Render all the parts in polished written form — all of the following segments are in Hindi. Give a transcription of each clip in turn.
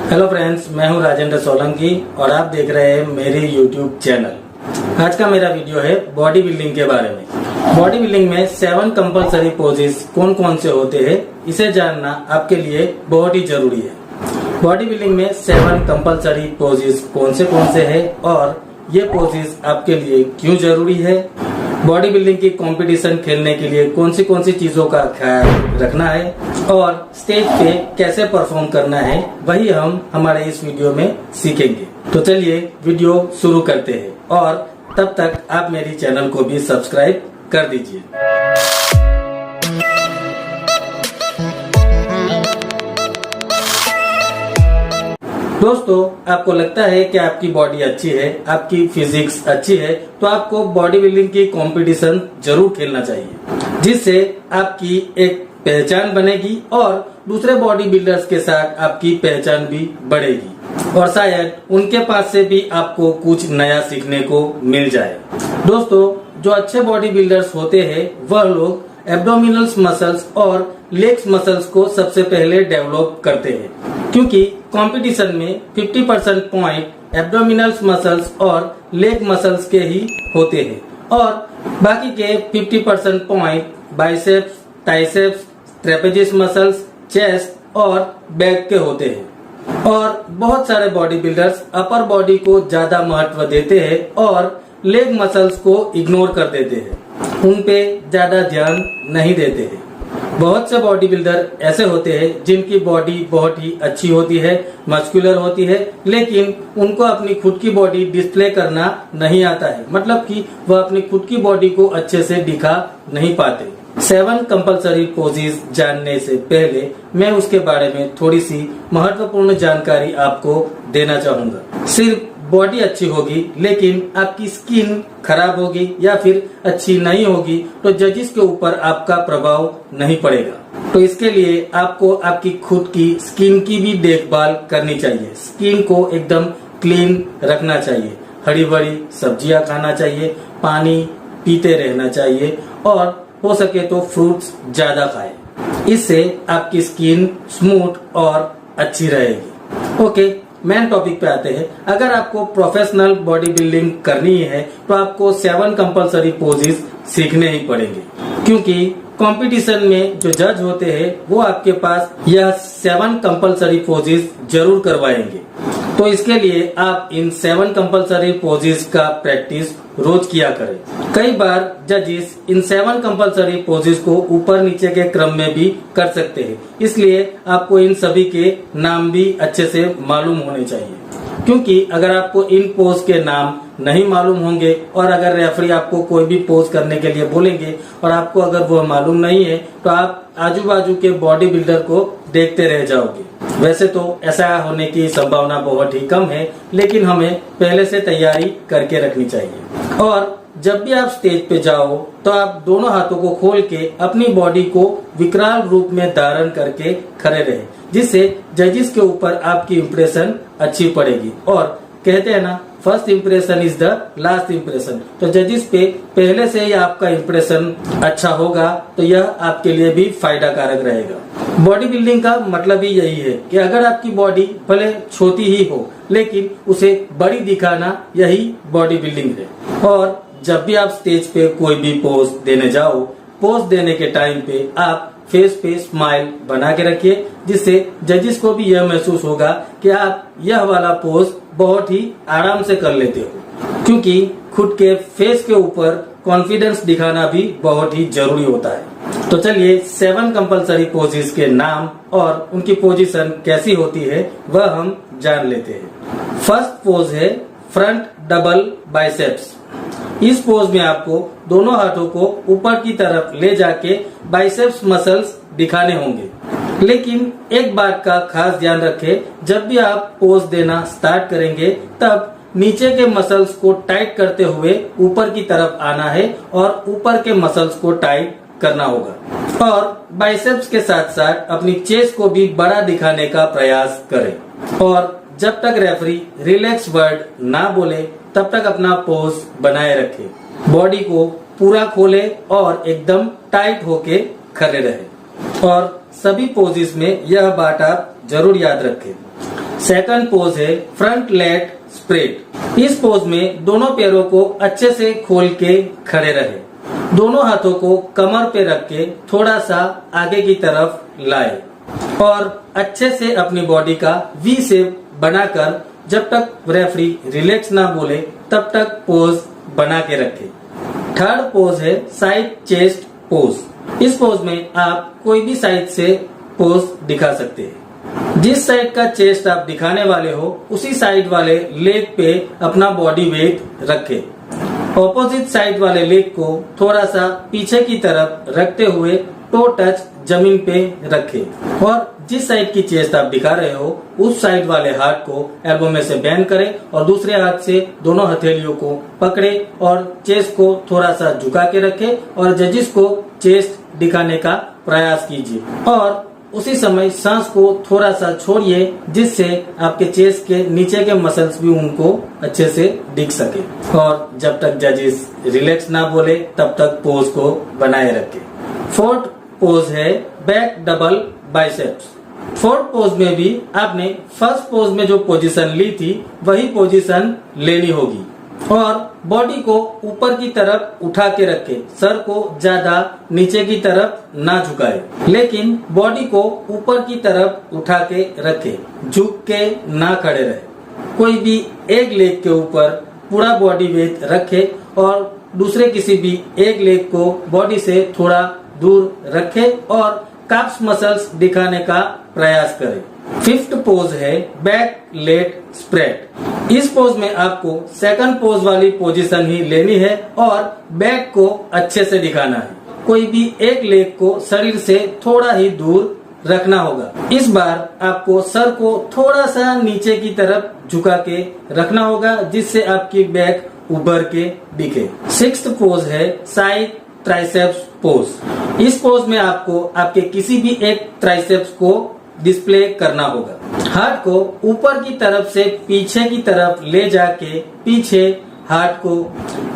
हेलो फ्रेंड्स, मैं हूं राजेंद्र सोलंकी और आप देख रहे हैं मेरे यूट्यूब चैनल। आज का मेरा वीडियो है बॉडी बिल्डिंग के बारे में। बॉडी बिल्डिंग में 7 कंपलसरी पोजेस कौन कौन से होते हैं, इसे जानना आपके लिए बहुत ही जरूरी है। बॉडी बिल्डिंग में 7 कंपलसरी पोजेस कौन से हैं और ये पोजेस आपके लिए क्यों जरूरी है, बॉडी बिल्डिंग की कंपटीशन खेलने के लिए कौन सी चीजों का ख्याल रखना है और स्टेज पे कैसे परफॉर्म करना है, वही हम हमारे इस वीडियो में सीखेंगे। तो चलिए वीडियो शुरू करते हैं और तब तक आप मेरी चैनल को भी सब्सक्राइब कर दीजिए। दोस्तों, आपको लगता है कि आपकी बॉडी अच्छी है, आपकी फिजिक्स अच्छी है, तो आपको बॉडी बिल्डिंग की कंपटीशन जरूर खेलना चाहिए, जिससे आपकी एक पहचान बनेगी और दूसरे बॉडी बिल्डर्स के साथ आपकी पहचान भी बढ़ेगी और शायद उनके पास से भी आपको कुछ नया सीखने को मिल जाए। दोस्तों, जो अच्छे बॉडी बिल्डर्स होते हैं वह लोग एब्डोमिनल्स मसल्स और लेग्स मसल्स को सबसे पहले डेवलप करते हैं, क्योंकि कंपटीशन में 50% पॉइंट एब्डोमिनल्स मसल्स और लेग मसल्स के ही होते हैं और बाकी के 50% point biceps, triceps, trapezius muscles, chest और बैक के होते हैं। और बहुत सारे बॉडी बिल्डर्स अपर बॉडी को ज्यादा महत्व देते हैं और लेग मसल्स को इग्नोर कर देते हैं, उन पे ज्यादा ध्यान नहीं देते हैं। बहुत से बॉडी बिल्डर ऐसे होते हैं जिनकी बॉडी बहुत ही अच्छी होती है, मस्कुलर होती है, लेकिन उनको अपनी खुद की बॉडी डिस्प्ले करना नहीं आता है, मतलब कि वह अपनी खुद की बॉडी को अच्छे से दिखा नहीं पाते। 7 कंपलसरी पोजेस जानने से पहले मैं उसके बारे में थोड़ी सी महत्वपूर्ण जानकारी आपको देना चाहूंगा। सिर्फ बॉडी अच्छी होगी लेकिन आपकी स्किन खराब होगी या फिर अच्छी नहीं होगी तो जजेस के ऊपर आपका प्रभाव नहीं पड़ेगा। तो इसके लिए आपको आपकी खुद की स्किन की भी देखभाल करनी चाहिए। स्किन को एकदम क्लीन रखना चाहिए, हरी भरी सब्जियां खाना चाहिए, पानी पीते रहना चाहिए और हो सके तो फ्रूट्स ज्यादा खाएं। इससे आपकी स्किन स्मूथ और अच्छी रहेगी। ओके, मेन टॉपिक पे आते हैं। अगर आपको प्रोफेशनल बॉडी बिल्डिंग करनी है तो आपको 7 कंपलसरी पोजेस सीखने ही पड़ेंगे, क्योंकि कंपटीशन में जो जज होते हैं वो आपके पास यह 7 कंपलसरी पोजेस जरूर करवाएंगे। तो इसके लिए आप इन 7 कंपलसरी पोजेस का प्रैक्टिस रोज किया करें। कई बार जजेस इन 7 कंपलसरी पोजेस को ऊपर नीचे के क्रम में भी कर सकते हैं, इसलिए आपको इन सभी के नाम भी अच्छे से मालूम होने चाहिए, क्योंकि अगर आपको इन पोज के नाम नहीं मालूम होंगे और अगर रेफरी आपको कोई भी पोज करने के लिए बोलेंगे और आपको अगर वह मालूम नहीं है तो आप आजू बाजू के बॉडी बिल्डर को देखते रह जाओगे। वैसे तो ऐसा होने की संभावना बहुत ही कम है, लेकिन हमें पहले से तैयारी करके रखनी चाहिए। और जब भी आप स्टेज पे जाओ तो आप दोनों हाथों को खोल के अपनी बॉडी को विकराल रूप में धारण करके खड़े रहे, जिससे जजेस के ऊपर आपकी इम्प्रेशन अच्छी पड़ेगी। और कहते हैं ना, first impression is the last impression. तो जजेस पे पहले से ही आपका इम्प्रेशन अच्छा होगा तो यह आपके लिए भी फायदा कारक रहेगा। बॉडी बिल्डिंग का मतलब ही यही है कि अगर आपकी बॉडी भले छोटी ही हो लेकिन उसे बड़ी दिखाना, यही बॉडी बिल्डिंग है। और जब भी आप स्टेज पे कोई भी पोज देने जाओ, पोज देने के टाइम पे आप फेस पे स्माइल बना के रखिए, जिससे जजेस को भी यह महसूस होगा कि आप यह वाला पोज बहुत ही आराम से कर लेते हो, क्योंकि खुद के फेस के ऊपर कॉन्फिडेंस दिखाना भी बहुत ही जरूरी होता है। तो चलिए 7 कंपलसरी पोजेस के नाम और उनकी पोजीशन कैसी होती है वह हम जान लेते हैं। फर्स्ट पोज है फ्रंट डबल बाइसेप्स। इस पोज में आपको दोनों हाथों को ऊपर की तरफ ले जाके बाइसेप्स मसल्स दिखाने होंगे, लेकिन एक बात का खास ध्यान रखें, जब भी आप पोज देना स्टार्ट करेंगे तब नीचे के मसल्स को टाइट करते हुए ऊपर की तरफ आना है और ऊपर के मसल्स को टाइट करना होगा। और बाइसेप्स के साथ साथ अपनी चेस्ट को भी बड़ा दिखाने का प्रयास करें और जब तक रेफरी रिलैक्स वर्ड ना बोले तब तक अपना पोज बनाए रखें। बॉडी को पूरा खोले और एकदम टाइट होके खड़े रहे। और सभी पोजेस में यह बात आप जरूर याद रखें। सेकंड पोज है फ्रंट लेट स्प्रेड। इस पोज में दोनों पैरों को अच्छे से खोल के खड़े रहे। दोनों हाथों को कमर पे रख के थोड़ा सा आगे की तरफ लाए और अच्छे से अपनी बॉडी का वी शेप बनाकर जब तक रेफरी रिलैक्स ना बोले तब तक पोज बना के रखे। थर्ड पोज है साइड चेस्ट पोज। इस पोज में आप कोई भी साइड से पोज दिखा सकते हैं। जिस साइड का चेस्ट आप दिखाने वाले हो उसी साइड वाले लेग पे अपना बॉडी वेट रखें। ऑपोजिट साइड वाले लेग को थोड़ा सा पीछे की तरफ रखते हुए टो टच जमीन पे रखें और जिस साइड की चेस्ट आप दिखा रहे हो उस साइड वाले हाथ को एल्बो में से बेंड करें और दूसरे हाथ से दोनों हथेलियों को पकड़े और चेस्ट को थोड़ा सा झुका के रखें और जजिस को चेस्ट दिखाने का प्रयास कीजिए और उसी समय सांस को थोड़ा सा छोड़िए जिससे आपके चेस्ट के नीचे के मसल्स भी उनको अच्छे से दिख सके और जब तक जजिस रिलैक्स ना बोले तब तक पोज को बनाए रखें। फोर्थ पोज है back double biceps. Fourth pose में भी आपने फर्स्ट पोज में जो पोजीशन ली थी वही पोजीशन लेनी होगी और बॉडी को ऊपर की तरफ उठा के रखे। सर को ज्यादा नीचे की तरफ ना झुकाए लेकिन बॉडी को ऊपर की तरफ उठा के रखे, झुक के ना खड़े रहे। कोई भी एक लेग के ऊपर पूरा बॉडी वेट रखे और दूसरे किसी भी एक लेग को बॉडी से थोड़ा दूर रखे और काप्स मसल्स दिखाने का प्रयास करें। फिफ्थ पोज है बैक लेट स्प्रेड। इस पोज में आपको सेकंड पोज वाली पोजीशन ही लेनी है और बैक को अच्छे से दिखाना है। कोई भी एक लेग को शरीर से थोड़ा ही दूर रखना होगा। इस बार आपको सर को थोड़ा सा नीचे की तरफ झुका के रखना होगा जिससे आपकी बैक उभर के दिखे। सिक्स्थ पोज है साइड ट्राइसेप्स पोज। इस पोज में आपको आपके किसी भी एक ट्राइसेप्स को डिस्प्ले करना होगा। हाथ को ऊपर की तरफ से पीछे की तरफ ले जाके पीछे हाथ को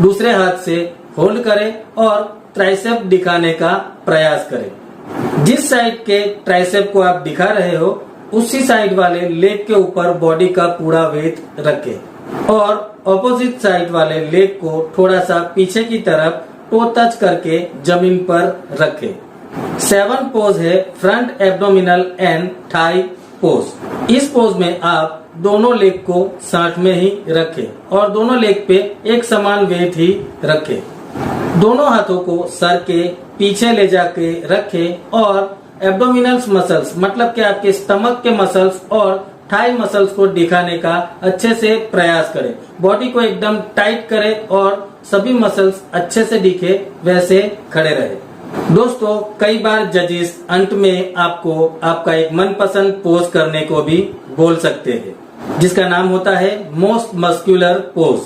दूसरे हाथ से होल्ड करें और ट्राइसेप दिखाने का प्रयास करें। जिस साइड के ट्राइसेप को आप दिखा रहे हो उसी साइड वाले लेग के ऊपर बॉडी का पूरा वेट रखें और ऑपोजिट साइड वाले लेग को थोड़ा सा पीछे की तरफ टो टच करके जमीन पर रखें। सेवन पोज है front abdominal and thigh pose. इस पोज में आप दोनों लेग को साथ में ही रखें और दोनों लेग पे एक समान वेट ही रखें। दोनों हाथों को सर के पीछे ले जाके रखें और एब्डोमिनल्स मसल्स मतलब कि आपके स्टमक के मसल्स और थाई मसल्स को दिखाने का अच्छे से प्रयास करें। बॉडी को एकदम टाइट करें और सभी मसल्स अच्छे से दिखे वैसे खड़े रहे। दोस्तों कई बार जजिस अंत में आपको आपका एक मनपसंद पोज करने को भी बोल सकते हैं जिसका नाम होता है मोस्ट मस्कुलर पोज,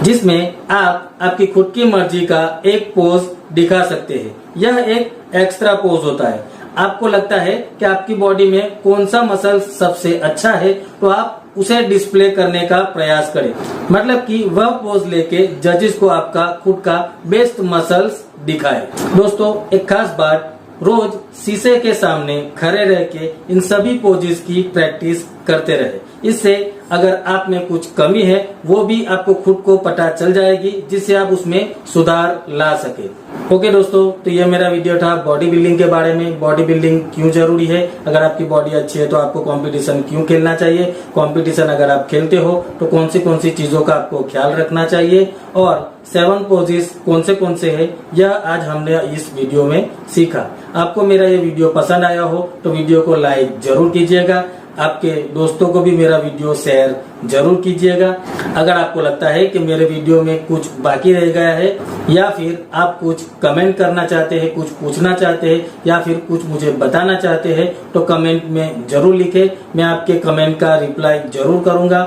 जिसमें आप आपकी खुद की मर्जी का एक पोज दिखा सकते हैं। यह एक एक्स्ट्रा पोज होता है। आपको लगता है कि आपकी बॉडी में कौन सा मसल सबसे अच्छा है तो आप उसे डिस्प्ले करने का प्रयास करें। मतलब कि वह पोज लेके जजिस को आपका खुद का बेस्ट मसल्स दिखाए। दोस्तों एक खास बात, रोज शीशे के सामने खड़े रह के इन सभी पोजेस की प्रैक्टिस करते रहे। इससे अगर आप में कुछ कमी है वो भी आपको खुद को पता चल जाएगी जिससे आप उसमें सुधार ला सके। ओके दोस्तों, तो ये मेरा वीडियो था बॉडी बिल्डिंग के बारे में। बॉडी बिल्डिंग क्यों जरूरी है, अगर आपकी बॉडी अच्छी है तो आपको कंपटीशन क्यों खेलना चाहिए, कंपटीशन अगर आप खेलते हो तो कौन सी चीजों का आपको ख्याल रखना चाहिए और 7 पोजेस कौन से है यह आज हमने इस वीडियो में सीखा। आपको मेरा ये वीडियो पसंद आया हो तो वीडियो को लाइक जरूर कीजिएगा। आपके दोस्तों को भी मेरा वीडियो शेयर जरूर कीजिएगा। अगर आपको लगता है कि मेरे वीडियो में कुछ बाकी रह गया है या फिर आप कुछ कमेंट करना चाहते हैं, कुछ पूछना चाहते हैं या फिर कुछ मुझे बताना चाहते हैं तो कमेंट में जरूर लिखें। मैं आपके कमेंट का रिप्लाई जरूर करूंगा।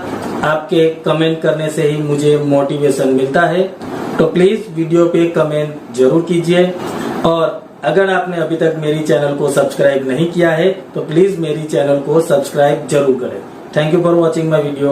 आपके कमेंट करने से ही मुझे मोटिवेशन मिलता है। तो प्लीज वीडियो पे कमेंट जरूर कीजिए और अगर आपने अभी तक मेरी चैनल को सब्सक्राइब नहीं किया है तो प्लीज मेरी चैनल को सब्सक्राइब जरूर करें। Thank you for watching my video.